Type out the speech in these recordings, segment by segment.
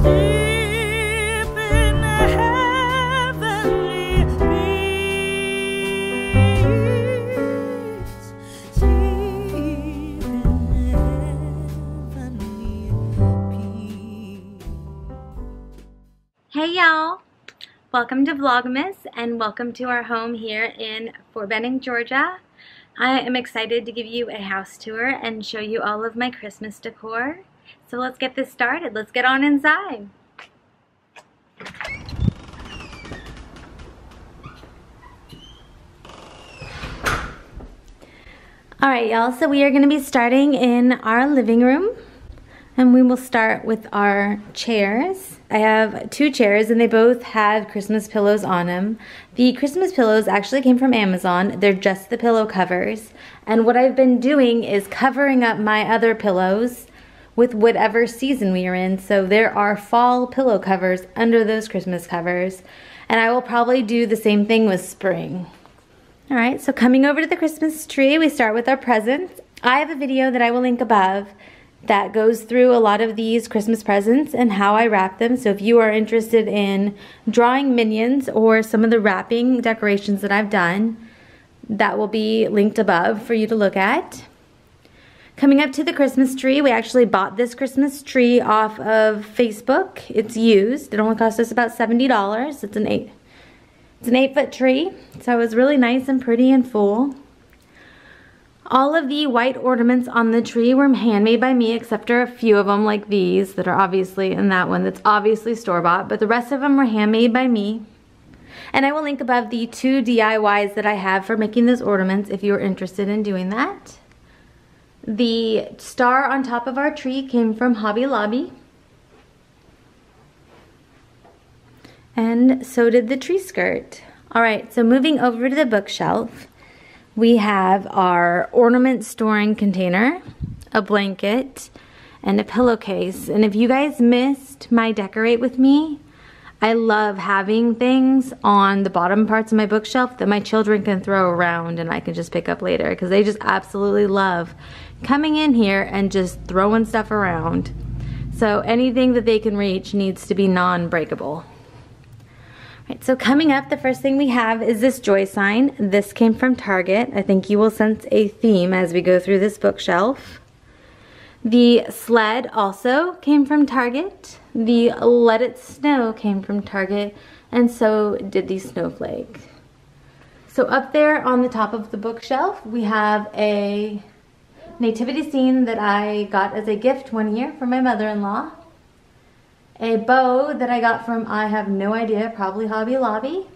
Hey y'all, welcome to Vlogmas and welcome to our home here in Fort Benning, Georgia. I am excited to give you a house tour and show you all of my Christmas decor. So let's get this started. Let's get on inside. Alright y'all, so we are going to be starting in our living room. And we will start with our chairs. I have two chairs and they both have Christmas pillows on them. The Christmas pillows actually came from Amazon. They're just the pillow covers. And what I've been doing is covering up my other pillows with whatever season we are in. So there are fall pillow covers under those Christmas covers. And I will probably do the same thing with spring. Alright, so coming over to the Christmas tree, we start with our presents. I have a video that I will link above that goes through a lot of these Christmas presents and how I wrap them. So if you are interested in drawing minions or some of the wrapping decorations that I've done, that will be linked above for you to look at. Coming up to the Christmas tree, we actually bought this Christmas tree off of Facebook. It's used. It only cost us about $70. It's an 8-foot tree, so it was really nice and pretty and full. All of the white ornaments on the tree were handmade by me, except for a few of them like these that are obviously, and that one that's obviously store-bought, but the rest of them were handmade by me. And I will link above the 2 DIYs that I have for making those ornaments if you are interested in doing that. The star on top of our tree came from Hobby Lobby. And so did the tree skirt. Alright, so moving over to the bookshelf. We have our ornament storing container, a blanket, and a pillowcase. And if you guys missed my decorate with me, I love having things on the bottom parts of my bookshelf that my children can throw around and I can just pick up later, because they just absolutely love coming in here and just throwing stuff around. So anything that they can reach needs to be non-breakable. Right, so coming up, the first thing we have is this joy sign. This came from Target. I think you will sense a theme as we go through this bookshelf. The sled also came from Target. The Let It Snow came from Target, and so did the snowflake. So up there on the top of the bookshelf, we have a nativity scene that I got as a gift one year from my mother-in-law. A bow that I got from, I have no idea, probably Hobby Lobby.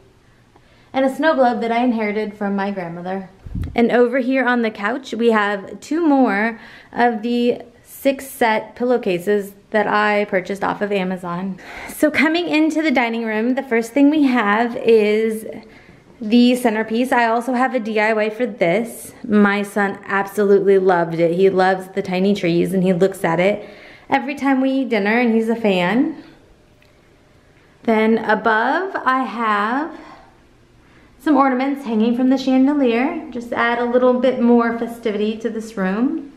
And a snow globe that I inherited from my grandmother. And over here on the couch, we have 2 more of the 6-set pillowcases that I purchased off of Amazon. So coming into the dining room, the first thing we have is the centerpiece. I also have a DIY for this. My son absolutely loved it. He loves the tiny trees and he looks at it every time we eat dinner, and he's a fan. Then above, I have some ornaments hanging from the chandelier. Just add a little bit more festivity to this room.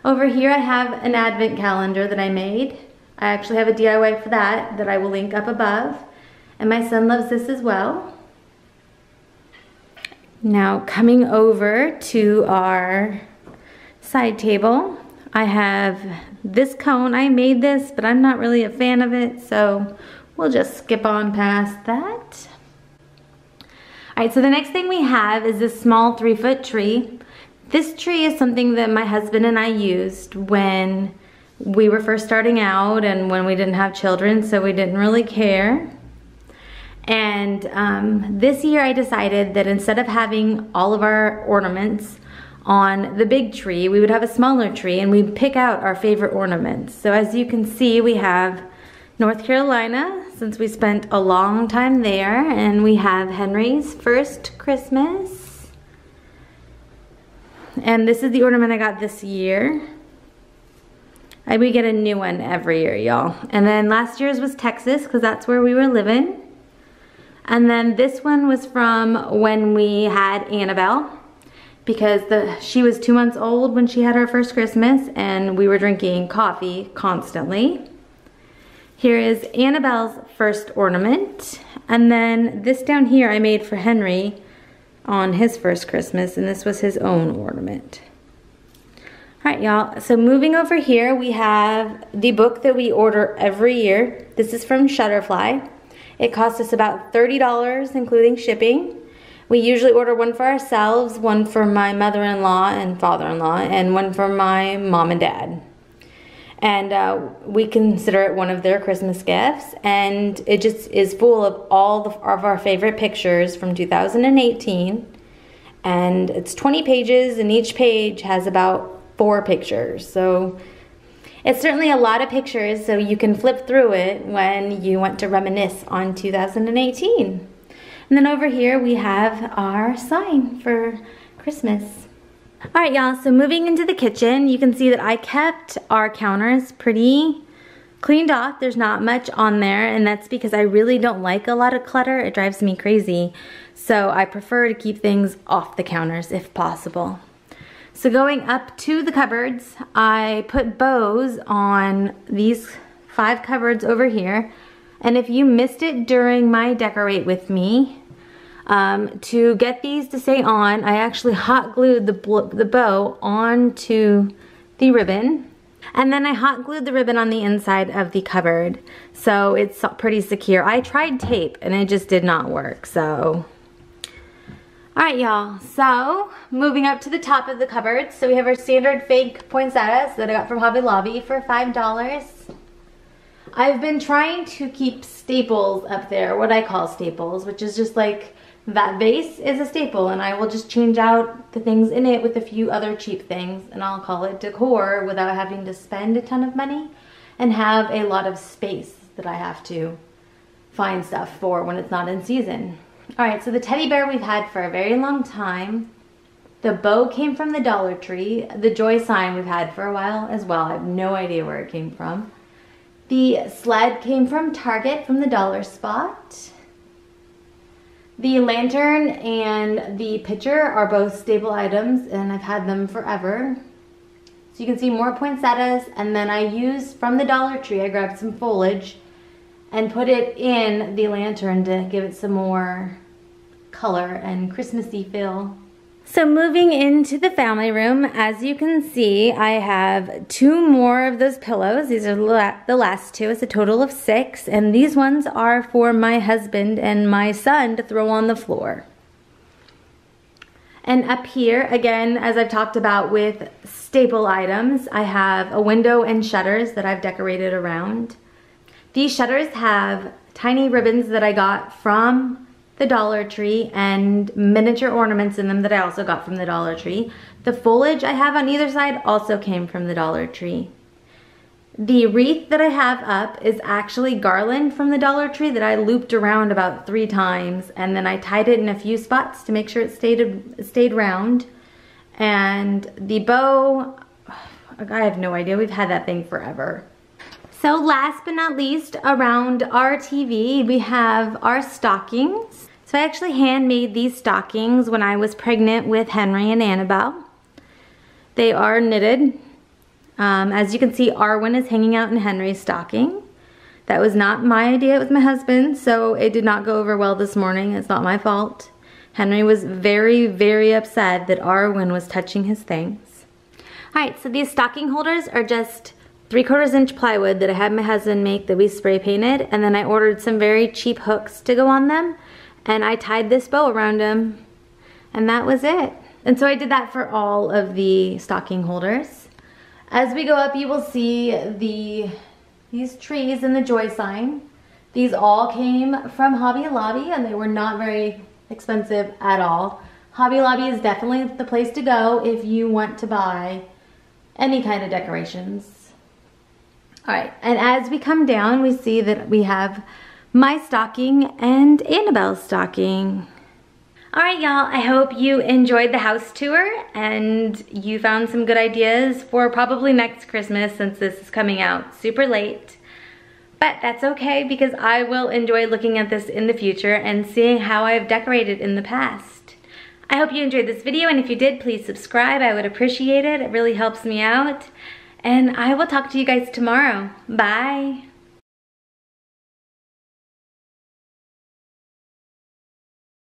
Over here, I have an advent calendar that I made. I actually have a DIY for that I will link up above. And my son loves this as well. Now, coming over to our side table, I have this cone. I made this, but I'm not really a fan of it, so we'll just skip on past that. Alright, so the next thing we have is this small 3-foot tree. This tree is something that my husband and I used when we were first starting out and when we didn't have children, so we didn't really care. And this year I decided that instead of having all of our ornaments on the big tree, we would have a smaller tree and we'd pick out our favorite ornaments. So as you can see, we have North Carolina, since we spent a long time there, and we have Henry's first Christmas. And this is the ornament I got this year. We get a new one every year, y'all. And then last year's was Texas, because that's where we were living. And then this one was from when we had Annabelle, because she was 2 months old when she had her first Christmas, and we were drinking coffee constantly. Here is Annabelle's first ornament. And then this down here I made for Henry on his first Christmas, and this was his own ornament. All right, y'all, so moving over here, we have the book that we order every year. This is from Shutterfly. It costs us about $30, including shipping. We usually order one for ourselves, one for my mother-in-law and father-in-law, and one for my mom and dad. And we consider it one of their Christmas gifts, and it just is full of all of our favorite pictures from 2018. And it's 20 pages, and each page has about 4 pictures. So it's certainly a lot of pictures, so you can flip through it when you want to reminisce on 2018. And then over here we have our sign for Christmas. All right, y'all, so moving into the kitchen, you can see that I kept our counters pretty cleaned off. There's not much on there, and that's because I really don't like a lot of clutter. It drives me crazy. So I prefer to keep things off the counters if possible. So going up to the cupboards, I put bows on these 5 cupboards over here. And if you missed it during my Decorate With Me, to get these to stay on, I actually hot glued the bow onto the ribbon. And then I hot glued the ribbon on the inside of the cupboard. So it's pretty secure. I tried tape and it just did not work, so. All right, y'all, so moving up to the top of the cupboard. So we have our standard fake poinsettias that I got from Hobby Lobby for $5. I've been trying to keep staples up there, what I call staples, which is just like that vase is a staple, and I will just change out the things in it with a few other cheap things, and I'll call it decor without having to spend a ton of money and have a lot of space that I have to find stuff for when it's not in season. All right, so the teddy bear we've had for a very long time. The bow came from the Dollar Tree. The joy sign we've had for a while as well. I have no idea where it came from. The sled came from Target from the Dollar Spot. The lantern and the pitcher are both staple items, and I've had them forever. So you can see more poinsettias, and then I used from the Dollar Tree, I grabbed some foliage and put it in the lantern to give it some more color and Christmassy feel. So moving into the family room, as you can see, I have 2 more of those pillows. These are the last 2. It's a total of 6, and these ones are for my husband and my son to throw on the floor. And up here, again, as I've talked about with staple items, I have a window and shutters that I've decorated around. These shutters have tiny ribbons that I got from the Dollar Tree and miniature ornaments in them that I also got from the Dollar Tree. The foliage I have on either side also came from the Dollar Tree. The wreath that I have up is actually garland from the Dollar Tree that I looped around about 3 times, and then I tied it in a few spots to make sure it stayed round. And the bow, I have no idea, we've had that thing forever. So last but not least, around our TV, we have our stockings. So I actually handmade these stockings when I was pregnant with Henry and Annabelle. They are knitted. As you can see, Arwen is hanging out in Henry's stocking. That was not my idea, it was my husband's, so it did not go over well this morning. It's not my fault. Henry was very, very upset that Arwen was touching his things. All right, so these stocking holders are just 3/4 inch plywood that I had my husband make that we spray painted, and then I ordered some very cheap hooks to go on them, and I tied this bow around them, and that was it. And so I did that for all of the stocking holders. As we go up, you will see these trees and the joy sign. These all came from Hobby Lobby, and they were not very expensive at all. Hobby Lobby is definitely the place to go if you want to buy any kind of decorations. All right, and as we come down, we see that we have my stocking and Annabelle's stocking. All right, y'all, I hope you enjoyed the house tour and you found some good ideas for probably next Christmas, since this is coming out super late. But that's okay, because I will enjoy looking at this in the future and seeing how I've decorated in the past. I hope you enjoyed this video, and if you did, please subscribe. I would appreciate it. It really helps me out. And I will talk to you guys tomorrow. Bye.